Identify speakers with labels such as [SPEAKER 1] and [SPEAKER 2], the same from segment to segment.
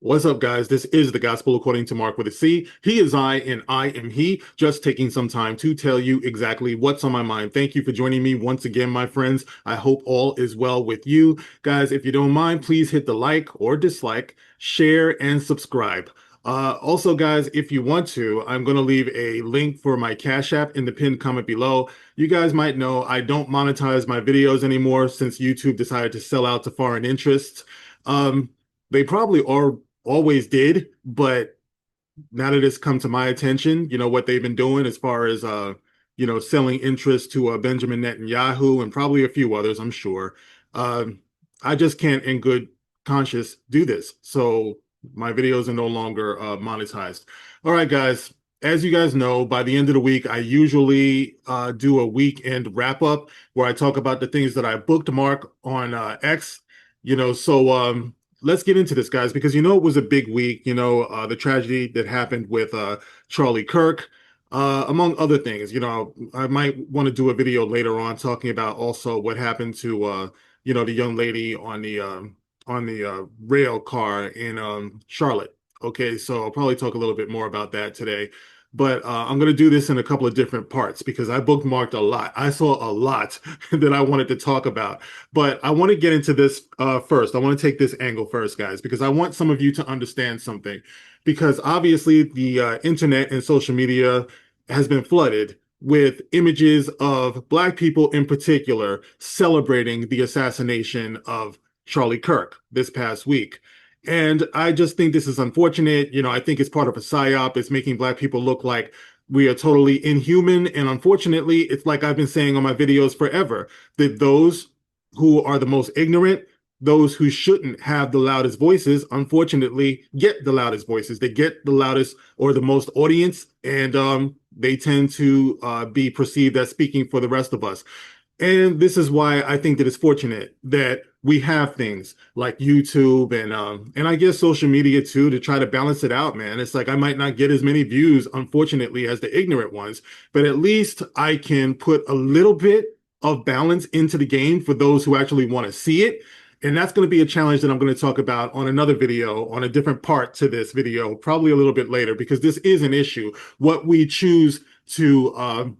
[SPEAKER 1] What's up, guys? This is the Gospel According to Mark with a C. He is I, and I am he. Just taking some time to tell you exactly what's on my mind. Thank you for joining me once again, my friends. I hope all is well with you. Guys, if you don't mind, please hit the like or dislike, share, and subscribe. Also, guys, if you want to, I'm going to leave a link for my Cash App in the pinned comment below. You guys might know I don't monetize my videos anymore since YouTube decided to sell out to foreign interests. They probably are always did, but now that it's come to my attention, what they've been doing as far as selling interest to Benjamin Netanyahu and probably a few others, I'm sure. I just can't in good conscience do this. So my videos are no longer monetized. All right, guys. As you guys know, by the end of the week, I usually do a weekend wrap up where I talk about the things that I bookmark on X. Let's get into this, guys, because it was a big week. The tragedy that happened with Charlie Kirk, among other things. I might want to do a video later on talking about also what happened to the young lady on the rail car in Charlotte. Okay, so I'll probably talk a little bit more about that today. But I'm going to do this in a couple of different parts because I bookmarked a lot. I saw a lot that I wanted to talk about. But I want to get into this first. I want to take this angle first, guys, because I want some of you to understand something. Because obviously, the internet and social media has been flooded with images of Black people in particular celebrating the assassination of Charlie Kirk this past week. And I just think this is unfortunate. I think it's part of a psyop. It's making Black people look like we are totally inhuman. And unfortunately, it's like I've been saying on my videos forever, that those who are the most ignorant, those who shouldn't have the loudest voices, unfortunately, get the loudest voices. They get the loudest or the most audience, and they tend to be perceived as speaking for the rest of us. And this is why I think that it's fortunate that we have things like YouTube and I guess social media too to try to balance it out, man. It's like I might not get as many views, unfortunately, as the ignorant ones, but at least I can put a little bit of balance into the game for those who actually want to see it. And that's going to be a challenge that I'm going to talk about on another video, on a different part to this video, probably a little bit later, because this is an issue. What we choose to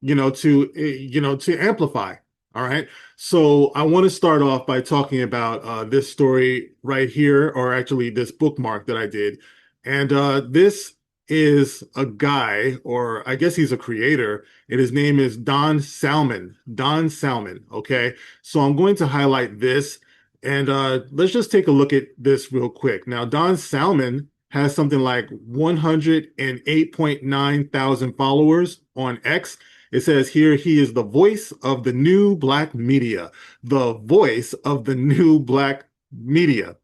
[SPEAKER 1] to amplify. All right. So I want to start off by talking about this story right here, or actually this bookmark that I did. And this is a guy, or I guess he's a creator, and his name is Don Salmon. Don Salmon. Okay. So I'm going to highlight this, and let's just take a look at this real quick. Now, Don Salmon has something like 108.9 thousand followers on X. It says here he is the voice of the new Black media, the voice of the new Black media.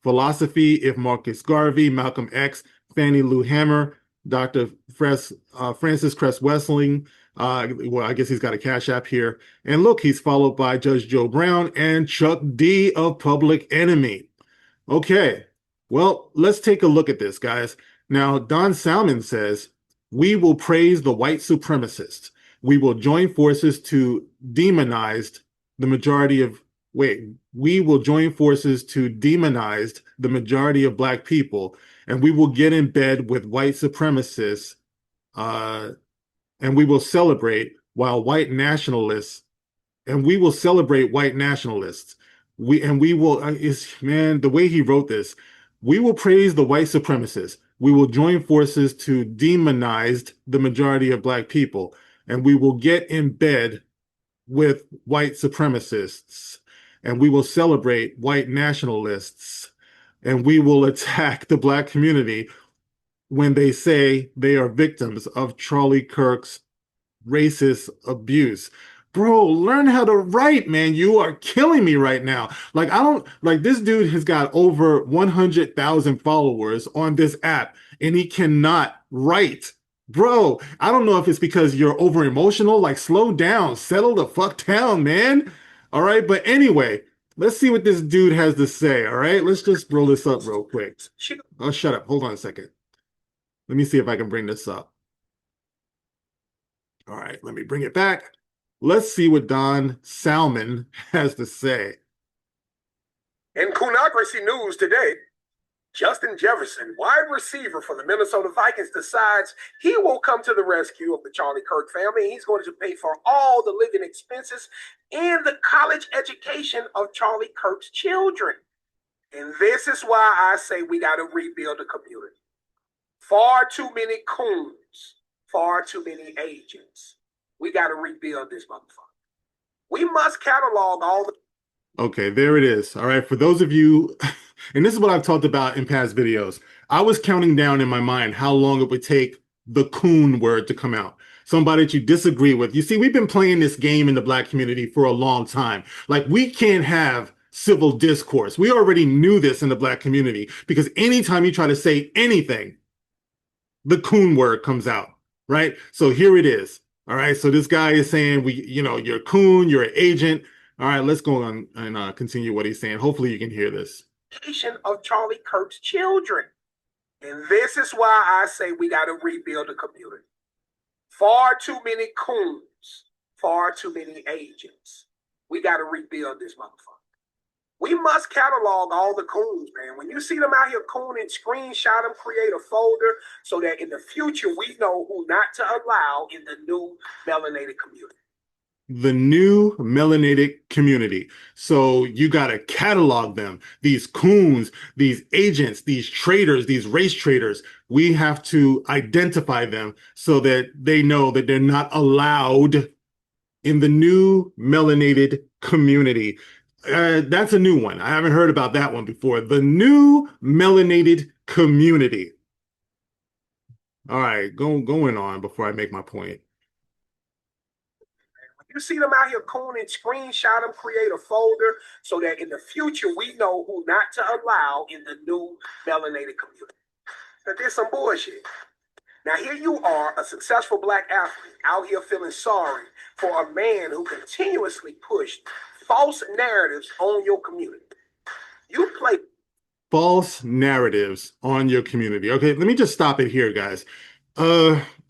[SPEAKER 1] Philosophy, if Marcus Garvey, Malcolm X, Fannie Lou Hamer, Dr. Francis Cress Wessling. Well, I guess he's got a Cash App here. And look, he's followed by Judge Joe Brown and Chuck D of Public Enemy. Okay, well, let's take a look at this, guys. Now, Don Salmon says, we will praise the white supremacists. We will join forces to demonize the majority of, we will join forces to demonize the majority of Black people, and we will get in bed with white supremacists, and we will celebrate while white nationalists, and we will celebrate white nationalists. We will, man, the way he wrote this, we will praise the white supremacists. We will join forces to demonize the majority of Black people, and we will get in bed with white supremacists, and we will celebrate white nationalists, and we will attack the Black community when they say they are victims of Charlie Kirk's racist abuse. Bro, learn how to write, man. You are killing me right now. Like, I don't like this dude has got over 100,000 followers on this app and he cannot write. Bro, I don't know if it's because you're over emotional. Like, slow down, settle the fuck down, man. All right. But anyway, let's see what this dude has to say. All right. Let's just roll this up real quick. Oh, shut up. Hold on a second. Let me see if I can bring this up. All right. Let me bring it back. Let's see what Don Salmon has to say.
[SPEAKER 2] In Kunocracy News today, Justin Jefferson, wide receiver for the Minnesota Vikings, decides he will come to the rescue of the Charlie Kirk family. He's going to pay for all the living expenses and the college education of Charlie Kirk's children. And this is why I say we got to rebuild the community. Far too many coons, far too many agents. We got to rebuild this motherfucker. We must catalog all the...
[SPEAKER 1] Okay, there it is. All right, for those of you, and this is what I've talked about in past videos, I was counting down in my mind how long it would take the coon word to come out. Somebody that you disagree with. You see, we've been playing this game in the Black community for a long time. Like, we can't have civil discourse. We already knew this in the Black community because anytime you try to say anything, the coon word comes out, right? So here it is. All right, so this guy is saying, you're a coon, you're an agent. All right, let's go on and continue what he's saying. Hopefully you can hear this.
[SPEAKER 2] Of Charlie Kirk's children. And this is why I say we got to rebuild the community. Far too many coons, far too many agents. We got to rebuild this motherfucker. We must catalog all the coons, man. When you see them out here cooning, screenshot them, create a folder so that in the future we know who not to allow in the new melanated community.
[SPEAKER 1] The new melanated community. So you got to catalog them, these coons, these agents, these traitors, these race traitors. We have to identify them so that they know that they're not allowed in the new melanated community. That's a new one. I haven't heard about that one before. The new melanated community. All right, going on before I make my point.
[SPEAKER 2] You see them out here cooning, screenshot them, create a folder so that in the future we know who not to allow in the new melanated community. Now, there's some bullshit. Now, here you are, a successful Black athlete, out here feeling sorry for a man who continuously pushed false narratives on your community. You play
[SPEAKER 1] false narratives on your community. Okay, let me just stop it here, guys.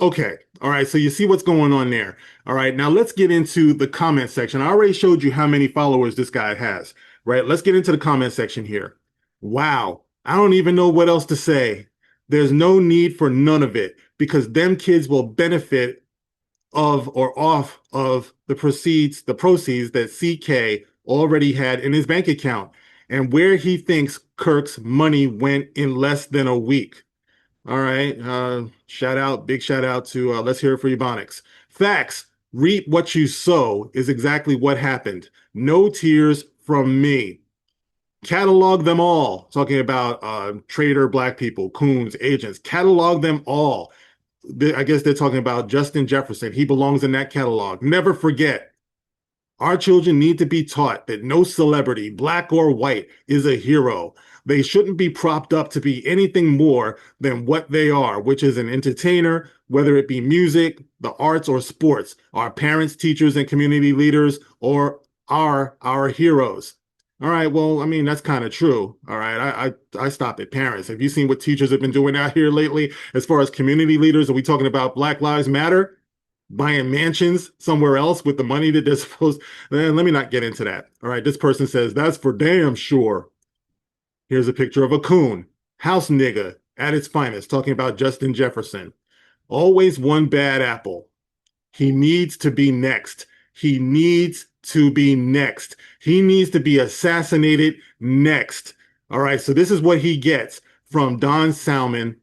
[SPEAKER 1] Okay. All right. So you see what's going on there. All right. Now let's get into the comment section. I already showed you how many followers this guy has, right? Let's get into the comment section here. Wow. I don't even know what else to say. There's no need for none of it because them kids will benefit of or off of the proceeds that CK already had in his bank account and where he thinks Kirk's money went in less than a week. All right. Big shout out to Let's Hear It for Ebonics. Facts. Reap what you sow is exactly what happened. No tears from me. Catalog them all. Talking about traitor Black people, coons, agents. Catalog them all. I guess they're talking about Justin Jefferson. He belongs in that catalog. Never forget. Our children need to be taught that no celebrity, Black or white, is a hero. They shouldn't be propped up to be anything more than what they are, which is an entertainer, whether it be music, the arts, or sports. Our parents, teachers, and community leaders are our heroes. All right, well, I mean, that's kind of true. All right, I stop at parents. Have you seen what teachers have been doing out here lately as far as community leaders? Are we talking about Black Lives Matter? Buying mansions somewhere else with the money that they're supposed... Let me not get into that. All right, this person says, that's for damn sure. Here's a picture of a coon, house nigga at its finest, talking about Justin Jefferson. Always one bad apple. He needs to be next. He needs to be next. He needs to be assassinated next. All right, so this is what he gets from Don Salmon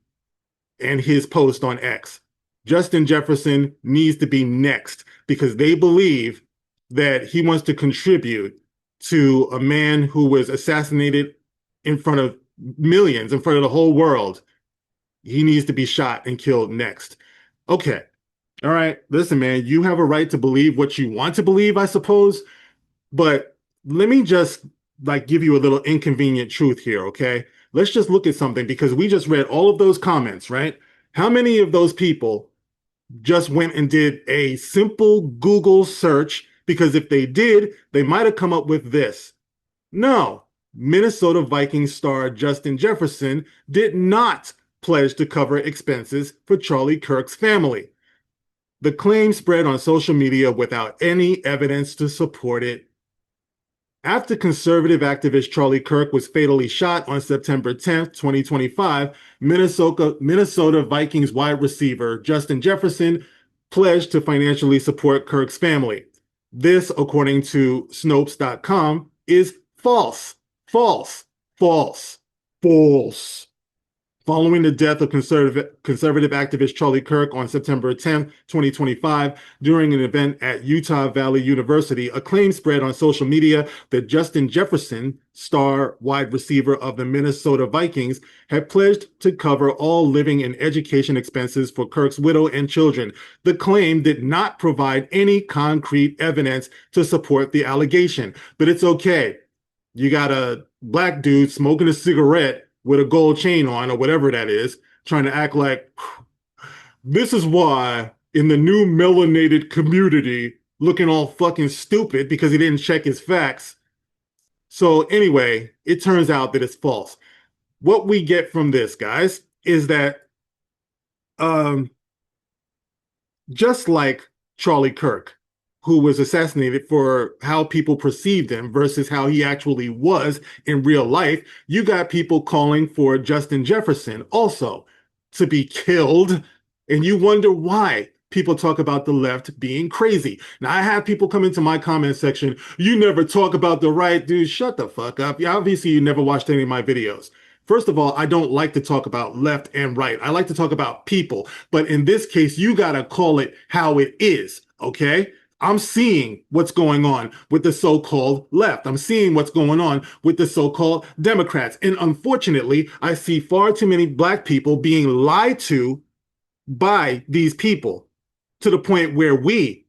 [SPEAKER 1] and his post on X. Justin Jefferson needs to be next because they believe that he wants to contribute to a man who was assassinated in front of millions, in front of the whole world. He needs to be shot and killed next. Okay. All right. Listen, man, you have a right to believe what you want to believe, I suppose. But let me just give you a little inconvenient truth here, okay? Let's just look at something because we just read all of those comments, right? How many of those people just went and did a simple Google search? Because if they did, they might have come up with this. No, Minnesota Vikings star Justin Jefferson did not pledge to cover expenses for Charlie Kirk's family. The claim spread on social media without any evidence to support it After conservative activist Charlie Kirk was fatally shot on September 10th, 2025, Minnesota Vikings wide receiver Justin Jefferson pledged to financially support Kirk's family. This, according to Snopes.com, is false, false, false, false. Following the death of conservative activist Charlie Kirk on September 10th, 2025, during an event at Utah Valley University, a claim spread on social media that Justin Jefferson, star wide receiver of the Minnesota Vikings, had pledged to cover all living and education expenses for Kirk's widow and children. The claim did not provide any concrete evidence to support the allegation, but it's okay. You got a black dude smoking a cigarette with a gold chain on or whatever that is, trying to act like this is why in the new melanated community, looking all fucking stupid because he didn't check his facts. So anyway, it turns out that it's false. What we get from this, guys, is that just like Charlie Kirk, who was assassinated for how people perceived him versus how he actually was in real life, you got people calling for Justin Jefferson also to be killed. And you wonder why people talk about the left being crazy. Now, I have people come into my comment section, you never talk about the right. Dude, shut the fuck up. Obviously, you never watched any of my videos. First of all, I don't like to talk about left and right. I like to talk about people. But in this case, you got to call it how it is, okay? I'm seeing what's going on with the so-called left. I'm seeing what's going on with the so-called Democrats. And unfortunately, I see far too many black people being lied to by these people to the point where we,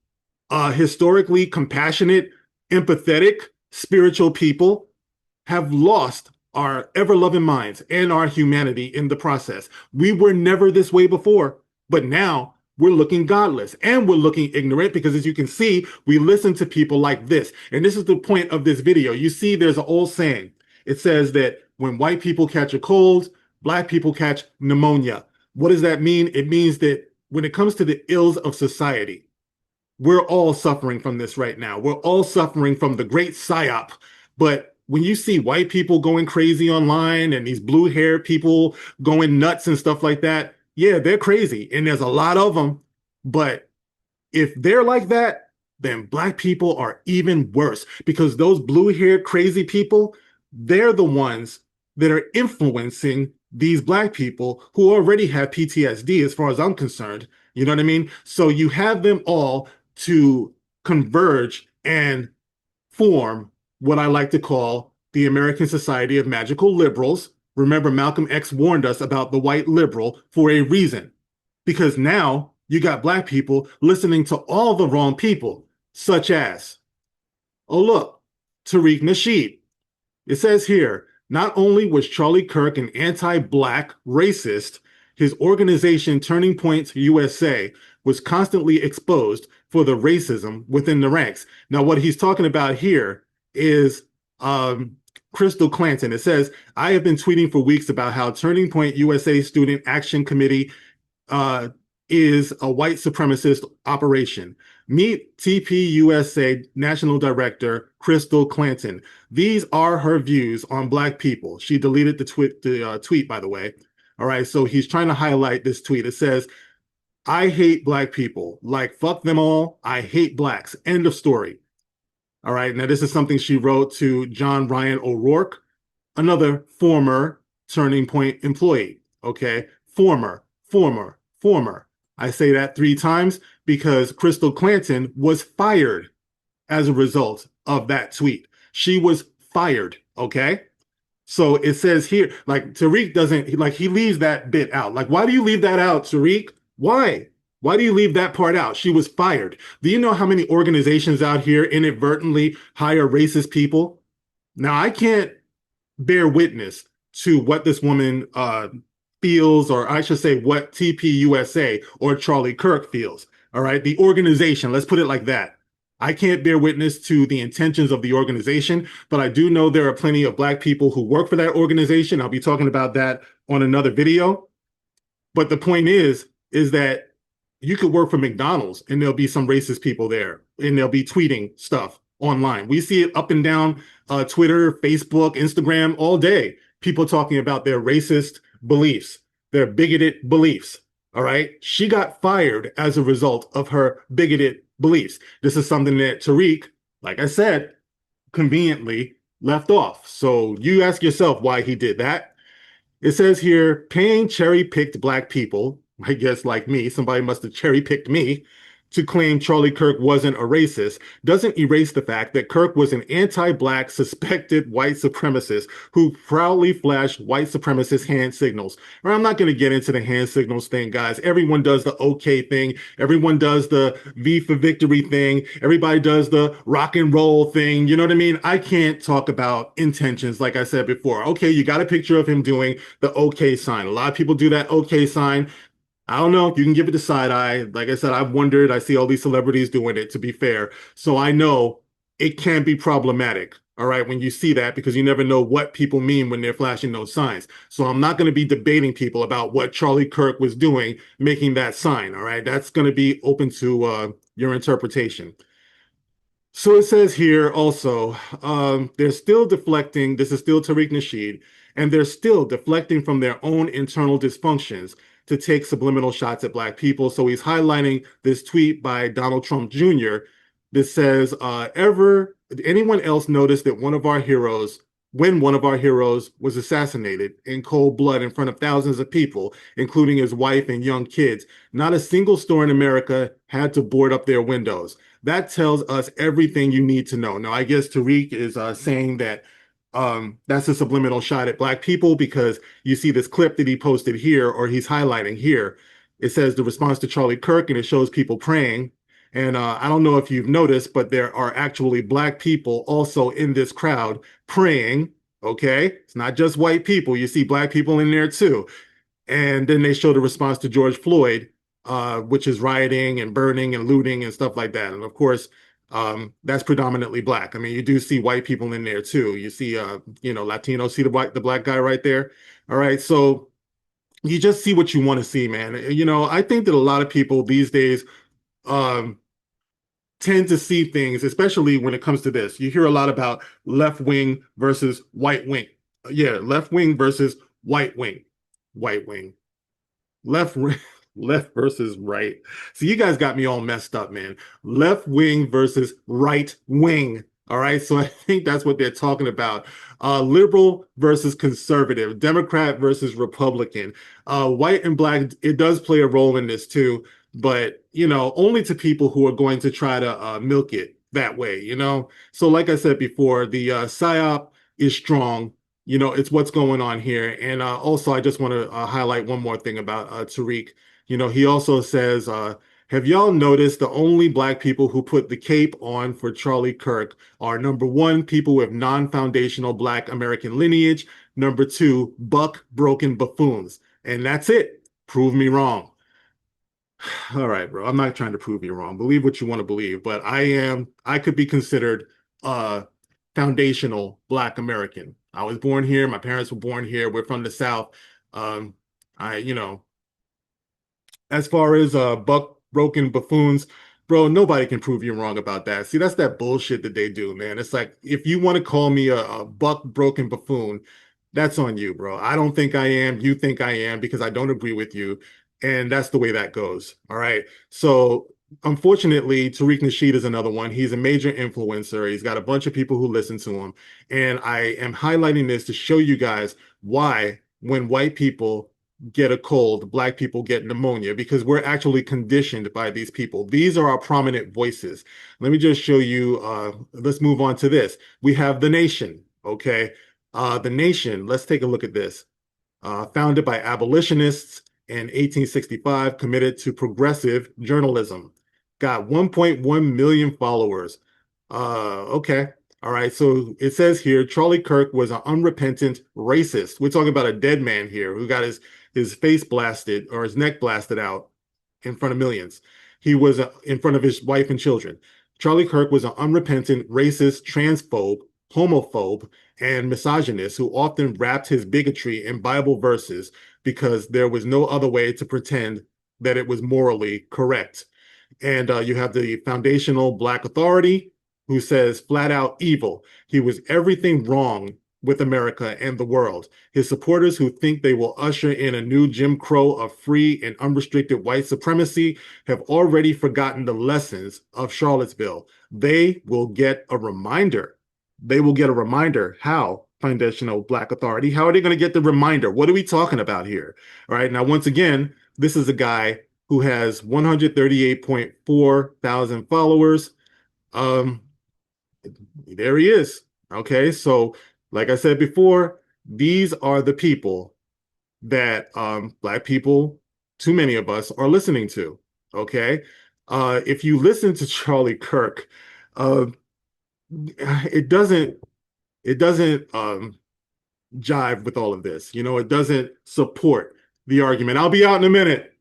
[SPEAKER 1] historically compassionate, empathetic, spiritual people, have lost our ever-loving minds and our humanity in the process. We were never this way before, but now we're looking godless and we're looking ignorant because, as you can see, we listen to people like this. And this is the point of this video. You see, there's an old saying. It says that when white people catch a cold, black people catch pneumonia. What does that mean? It means that when it comes to the ills of society, we're all suffering from this right now. We're all suffering from the great psyop. But when you see white people going crazy online and these blue-haired people going nuts and stuff like that, yeah, they're crazy, and there's a lot of them. But if they're like that, then black people are even worse because those blue-haired crazy people, they're the ones that are influencing these black people who already have PTSD as far as I'm concerned. You know what I mean? So you have them all to converge and form what I like to call the American Society of Magical Liberals. Remember, Malcolm X warned us about the white liberal for a reason, because now you got black people listening to all the wrong people, such as, oh, look, Tariq Nasheed. It says here, not only was Charlie Kirk an anti-black racist, his organization Turning Point USA was constantly exposed for the racism within the ranks. Now, what he's talking about here is Crystal Clanton. It says, I have been tweeting for weeks about how Turning Point USA Student Action Committee is a white supremacist operation. Meet TPUSA National Director Crystal Clanton. These are her views on black people. She deleted the tweet, by the way. All right, so he's trying to highlight this tweet. It says, I hate black people. Like, fuck them all. I hate blacks. End of story. All right, now this is something she wrote to John Ryan O'Rourke, another former Turning Point employee, okay? Former. I say that 3 times because Crystal Clanton was fired as a result of that tweet. She was fired, okay? So it says here, like, Tariq doesn't, like, he leaves that bit out. Like, why do you leave that out, Tariq? Why? Why do you leave that part out? She was fired. Do you know how many organizations out here inadvertently hire racist people? Now, I can't bear witness to what this woman feels, or I should say what TPUSA or Charlie Kirk feels. All right, the organization, let's put it like that. I can't bear witness to the intentions of the organization, but I do know there are plenty of black people who work for that organization. I'll be talking about that on another video. But the point is that you could work for McDonald's and there'll be some racist people there and they'll be tweeting stuff online. We see it up and down Twitter, Facebook, Instagram all day. People talking about their racist beliefs, their bigoted beliefs. All right. She got fired as a result of her bigoted beliefs. This is something that Tariq, like I said, conveniently left off. So you ask yourself why he did that. It says here, paying cherry-picked black people, I guess like me, somebody must have cherry-picked me, to claim Charlie Kirk wasn't a racist doesn't erase the fact that Kirk was an anti-black suspected white supremacist who proudly flashed white supremacist hand signals. Or I'm not going to get into the hand signals thing, guys. Everyone does the okay thing. Everyone does the V for victory thing. Everybody does the rock and roll thing. You know what I mean? I can't talk about intentions, like I said before. Okay, you got a picture of him doing the okay sign. A lot of people do that okay sign. I don't know. You can give it the side eye. Like I said, I've wondered. I see all these celebrities doing it, to be fair. So I know it can be problematic, all right, when you see that, because you never know what people mean when they're flashing those signs. So I'm not going to be debating people about what Charlie Kirk was doing, making that sign, all right? That's going to be open to your interpretation. So it says here also, they're still deflecting. This is still Tariq Nasheed, and they're still deflecting from their own internal dysfunctions to take subliminal shots at black people. So he's highlighting this tweet by Donald Trump Jr. that says, ever anyone else notice that when one of our heroes was assassinated in cold blood in front of thousands of people, including his wife and young kids, not a single store in America had to board up their windows. That tells us everything you need to know. Now, I guess Tariq is saying that that's a subliminal shot at black people, because you see this clip that he posted here, or he's highlighting here. It says the response to Charlie Kirk, and it shows people praying. And I don't know if you've noticed, but there are actually black people also in this crowd praying. Okay, it's not just white people. You see black people in there too. And then they show the response to George Floyd, which is rioting and burning and looting and stuff like that. And of course, that's predominantly black. I mean, you do see white people in there too. You see, Latinos. See the black guy right there. All right, so you just see what you want to see, man. I think that a lot of people these days um, tend to see things, especially when it comes to this. You hear a lot about left wing versus white wing. Yeah, left wing versus white wing. White wing. Left left versus right. So you guys got me all messed up, man. Left wing versus right wing. All right. So I think that's what they're talking about. Liberal versus conservative, Democrat versus Republican. White and black, it does play a role in this too, but only to people who are going to try to milk it that way. So like I said before, the psyop is strong. It's what's going on here. And also, I just want to highlight one more thing about Tariq. He also says, have y'all noticed the only black people who put the cape on for Charlie Kirk are, number one, people with non-foundational black American lineage, number two, buck broken buffoons. And that's it. Prove me wrong. All right, bro. I'm not trying to prove you wrong. Believe what you want to believe, but I could be considered foundational black American. I was born here. My parents were born here. We're from the South. Um, I, as far as buck broken buffoons, bro, nobody can prove you wrong about that. See, that's that bullshit that they do, man. It's like, if you want to call me a buck broken buffoon, that's on you, bro. I don't think I am. You think I am, because I don't agree with you. And that's the way that goes. All right. So unfortunately, Tariq Nasheed is another one. He's a major influencer. He's got a bunch of people who listen to him. And I am highlighting this to show you guys why, when white people get a cold, black people get pneumonia, because we're actually conditioned by these people. These are our prominent voices. Let me just show you. Let's move on to this. We have The Nation. Okay. The Nation, let's take a look at this. Founded by abolitionists in 1865, committed to progressive journalism. Got 1.1 million followers. Okay. All right. So it says here, Charlie Kirk was an unrepentant racist. We're talking about a dead man here who got his face blasted, or his neck blasted out in front of millions. He was in front of his wife and children. Charlie Kirk was an unrepentant racist, transphobe, homophobe, and misogynist who often wrapped his bigotry in Bible verses because there was no other way to pretend that it was morally correct. And you have the foundational Black Authority. who says flat out evil. He was everything wrong with America and the world. His supporters who think they will usher in a new Jim Crow of free and unrestricted white supremacy have already forgotten the lessons of Charlottesville. They will get a reminder. They will get a reminder. How? Foundational Black Authority. How are they going to get the reminder? What are we talking about here? All right. Now, once again, this is a guy who has 138.4 thousand followers. Um, there he is. Okay. So, like I said before, these are the people that Black people, too many of us, are listening to. Okay. If you listen to Charlie Kirk, uh, it doesn't jive with all of this. You know, it doesn't support the argument. I'll be out in a minute.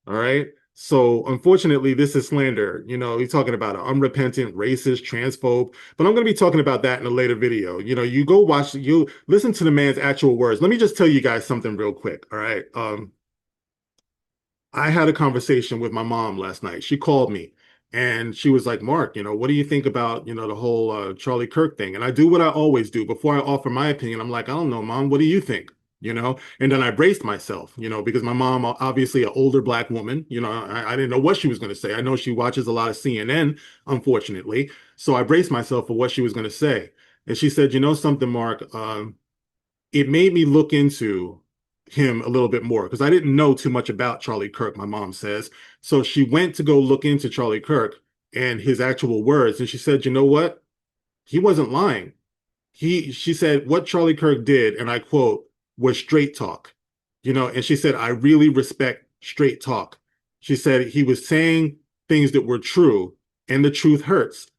[SPEAKER 1] All right. So unfortunately, this is slander. You know, he's talking about an unrepentant, racist, transphobe. But I'm going to be talking about that in a later video. You know, you go watch, you listen to the man's actual words. Let me just tell you guys something real quick. All right. I had a conversation with my mom last night. She called me and she was like, Mark, you know, what do you think about, you know, the whole Charlie Kirk thing? And I do what I always do. Before I offer my opinion, I'm like, I don't know, Mom, what do you think? You know, and then I braced myself, you know, because my mom, obviously an older Black woman, you know, I didn't know what she was going to say. I know she watches a lot of CNN, unfortunately. So I braced myself for what she was going to say. And she said, you know something, Mark, it made me look into him a little bit more because I didn't know too much about Charlie Kirk, my mom says. So she went to go look into Charlie Kirk and his actual words. And she said, you know what? He wasn't lying. She said, what Charlie Kirk did, and I quote, was straight talk. You know, and she said, I really respect straight talk. She said he was saying things that were true, and the truth hurts.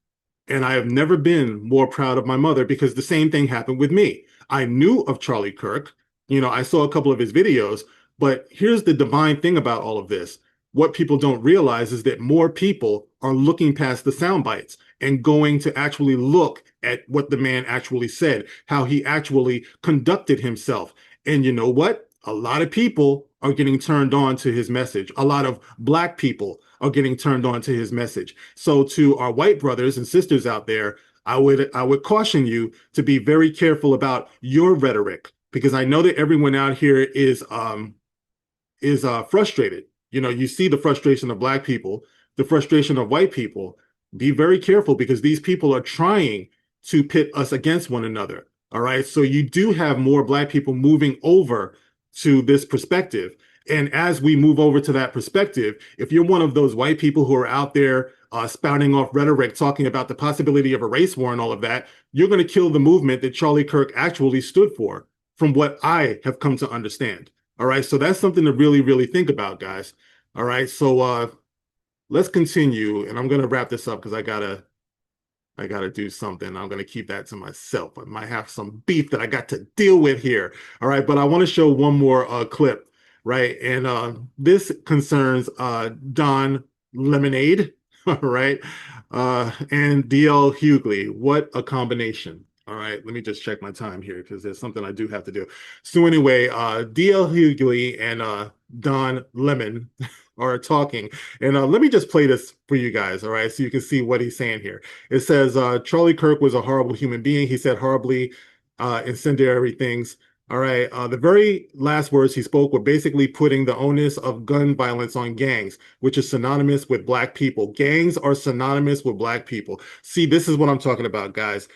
[SPEAKER 1] And I have never been more proud of my mother because the same thing happened with me. I knew of Charlie Kirk. You know, I saw a couple of his videos, but here's the divine thing about all of this. What people don't realize is that more people are looking past the sound bites and going to actually look at what the man actually said, how he actually conducted himself. And you know what? A lot of people are getting turned on to his message. A lot of Black people are getting turned on to his message. So to our white brothers and sisters out there, I would caution you to be very careful about your rhetoric because I know that everyone out here is frustrated. You know, you see the frustration of Black people, the frustration of white people. Be very careful because these people are trying to pit us against one another. All right. So you do have more Black people moving over to this perspective. And as we move over to that perspective, if you're one of those white people who are out there spouting off rhetoric, talking about the possibility of a race war and all of that, you're going to kill the movement that Charlie Kirk actually stood for, from what I have come to understand. All right. So that's something to really, really think about, guys. All right. So let's continue. And I'm going to wrap this up because I gotta do something. I'm gonna keep that to myself. I might have some beef that I got to deal with here. All right, but I want to show one more clip, right? And this concerns Don Lemonade, all right, and DL Hughley. What a combination. All right, let me just check my time here because there's something I do have to do. So anyway, DL Hughley and Don Lemon are talking. And let me just play this for you guys, all right, so you can see what he's saying here. It says, Charlie Kirk was a horrible human being. He said horribly incendiary things. All right, the very last words he spoke were basically putting the onus of gun violence on gangs, which is synonymous with Black people. Gangs are synonymous with Black people. See, this is what I'm talking about, guys.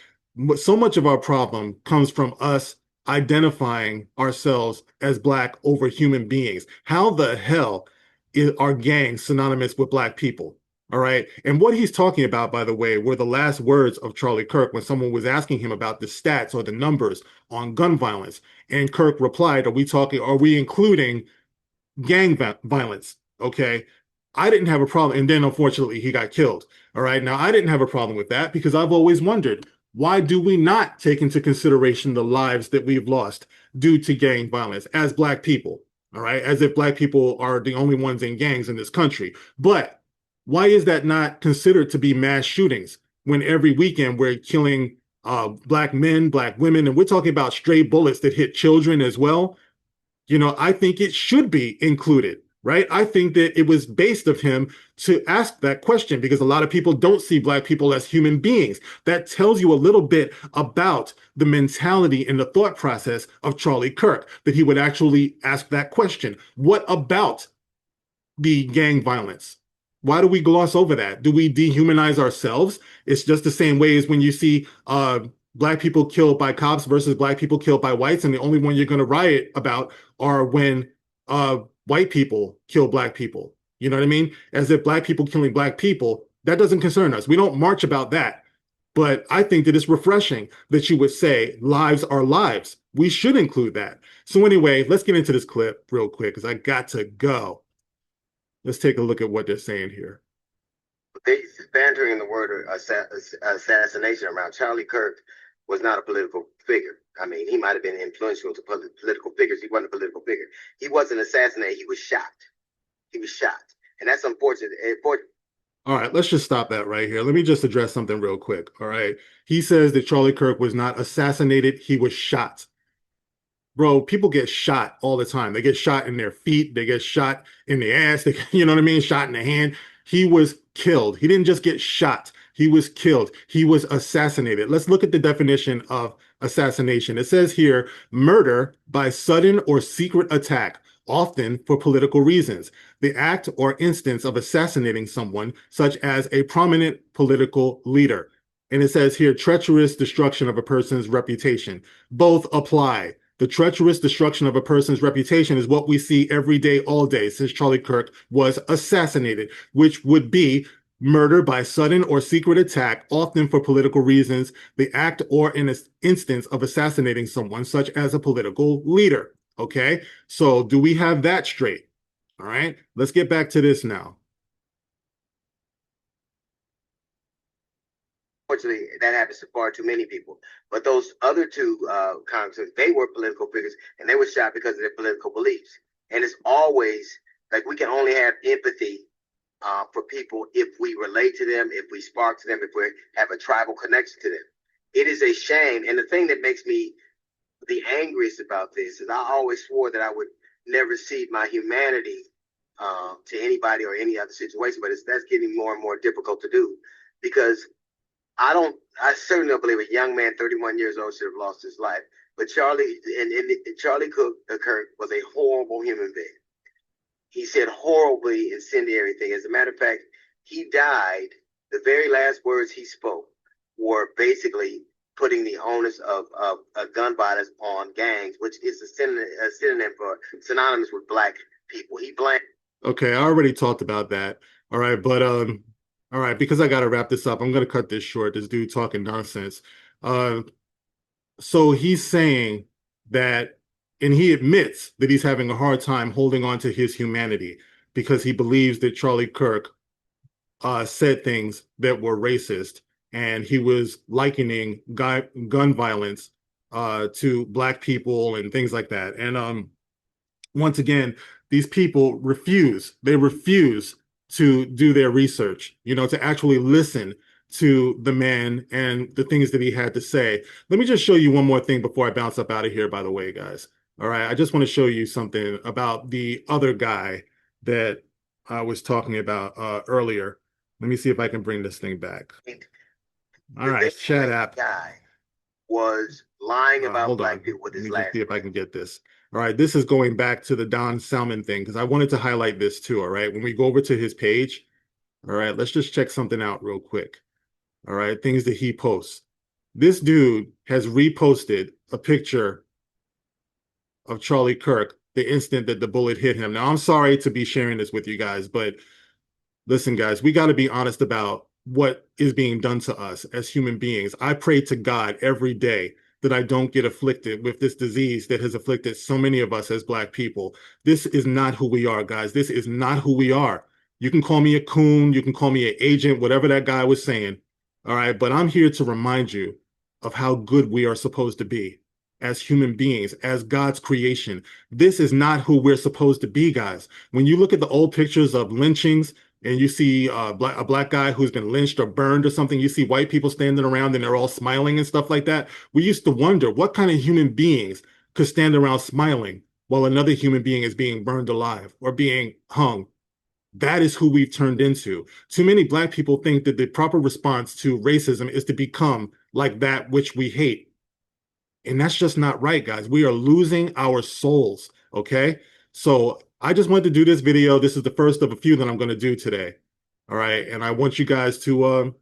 [SPEAKER 1] So much of our problem comes from us identifying ourselves as Black over human beings. How the hell are gangs synonymous with Black people? All right. And what he's talking about, by the way, were the last words of Charlie Kirk when someone was asking him about the stats or the numbers on gun violence. And Kirk replied, are we including gang violence? Okay. I didn't have a problem. And then unfortunately he got killed. All right. Now I didn't have a problem with that because I've always wondered, why do we not take into consideration the lives that we've lost due to gang violence as Black people? All right. As if Black people are the only ones in gangs in this country. But why is that not considered to be mass shootings when every weekend we're killing Black men, Black women, and we're talking about stray bullets that hit children as well? You know, I think it should be included, right? I think that it was based of him to ask that question because a lot of people don't see Black people as human beings. That tells you a little bit about the mentality and the thought process of Charlie Kirk, that he would actually ask that question. What about the gang violence? Why do we gloss over that? Do we dehumanize ourselves? It's just the same way as when you see Black people killed by cops versus Black people killed by whites, and the only one you're going to riot about are when white people kill Black people. You know what I mean? As if Black people killing Black people, that doesn't concern us. We don't march about that. But I think that it's refreshing that you would say lives are lives. We should include that. So anyway, let's get into this clip real quick because I got to go. Let's take a look at what they're saying here.
[SPEAKER 3] They bantering the word assassination around. Charlie Kirk was not a political figure. I mean, he might have been influential to political figures. He wasn't a political figure. He wasn't assassinated. He was shot. He was shot. And that's unfortunate.
[SPEAKER 1] All right, let's just stop that right here. Let me just address something real quick. All right. He says that Charlie Kirk was not assassinated. He was shot. Bro, people get shot all the time. They get shot in their feet. They get shot in the ass. They, you know what I mean? Shot in the hand. He was killed. He didn't just get shot. He was killed. He was assassinated. Let's look at the definition of assassination. It says here, murder by sudden or secret attack, often for political reasons. The act or instance of assassinating someone, such as a prominent political leader. And it says here, treacherous destruction of a person's reputation. Both apply. The treacherous destruction of a person's reputation is what we see every day, all day, since Charlie Kirk was assassinated, which would be murder by sudden or secret attack, often for political reasons, the act or an instance of assassinating someone, such as a political leader. Okay, so do we have that straight? All right, let's get back to this now.
[SPEAKER 3] Unfortunately, that happens to far too many people. But those other two congressmen, they were political figures, and they were shot because of their political beliefs. And it's always like we can only have empathy for people if we relate to them, if we spark to them, if we have a tribal connection to them. It is a shame. And the thing that makes me the angriest about this is I always swore that I would never cede my humanity to anybody or any other situation, but that's getting more and more difficult to do because I certainly don't believe a young man, 31 years old, should have lost his life. But Charlie Kirk was a horrible human being. He said horribly incendiary things. As a matter of fact, he died. The very last words he spoke were basically putting the onus of gun violence on gangs, which is a synonym for synonymous with Black people. He blamed.
[SPEAKER 1] Okay, I already talked about that. All right, but all right, because I got to wrap this up, I'm going to cut this short. This dude talking nonsense. So he's saying that, and he admits that he's having a hard time holding on to his humanity because he believes that Charlie Kirk said things that were racist, and he was likening gun violence to Black people and things like that. And once again, these people refuse. They refuse to do their research, you know, to actually listen to the man and the things that he had to say. Let me just show you one more thing before I bounce up out of here, by the way, guys. All right, I just want to show you something about the other guy that I was talking about earlier. Let me see if I can bring this thing back. All right, chat app.
[SPEAKER 3] Guy was lying about Black people with his last.
[SPEAKER 1] See if I can get this. All right, this is going back to the Don Salmon thing because I wanted to highlight this too. All right, when we go over to his page, all right, let's just check something out real quick. All right, things that he posts. This dude has reposted a picture of Charlie Kirk the instant that the bullet hit him. Now, I'm sorry to be sharing this with you guys, but listen, guys, we got to be honest about what is being done to us as human beings. I pray to God every day that I don't get afflicted with this disease that has afflicted so many of us as Black people. This is not who we are, guys. This is not who we are. You can call me a coon, you can call me an agent, whatever that guy was saying. All right, but I'm here to remind you of how good we are supposed to be as human beings, as God's creation. This is not who we're supposed to be, guys. When you look at the old pictures of lynchings, and you see a black guy who's been lynched or burned or something, you see white people standing around and they're all smiling and stuff like that. We used to wonder what kind of human beings could stand around smiling while another human being is being burned alive or being hung. That is who we've turned into. Too many Black people think that the proper response to racism is to become like that which we hate. And that's just not right, guys. We are losing our souls, okay? So I just wanted to do this video. This is the first of a few that I'm going to do today. All right. And I want you guys to,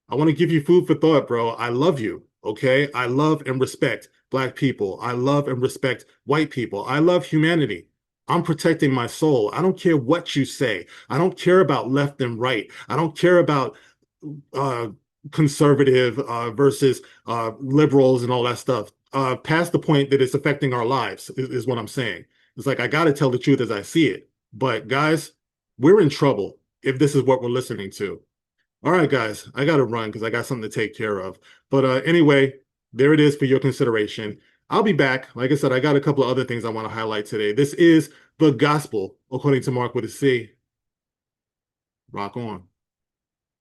[SPEAKER 1] I want to give you food for thought, bro. I love you, okay? I love and respect Black people. I love and respect white people. I love humanity. I'm protecting my soul. I don't care what you say. I don't care about left and right. I don't care about uh, conservative versus liberals and all that stuff. Past the point that it's affecting our lives is what I'm saying. It's like I got to tell the truth as I see it. But guys, we're in trouble if this is what we're listening to. All right, guys, I got to run because I got something to take care of. But anyway, there it is for your consideration. I'll be back. Like I said, I got a couple of other things I want to highlight today. This is the gospel according to Mark with a C. Rock on.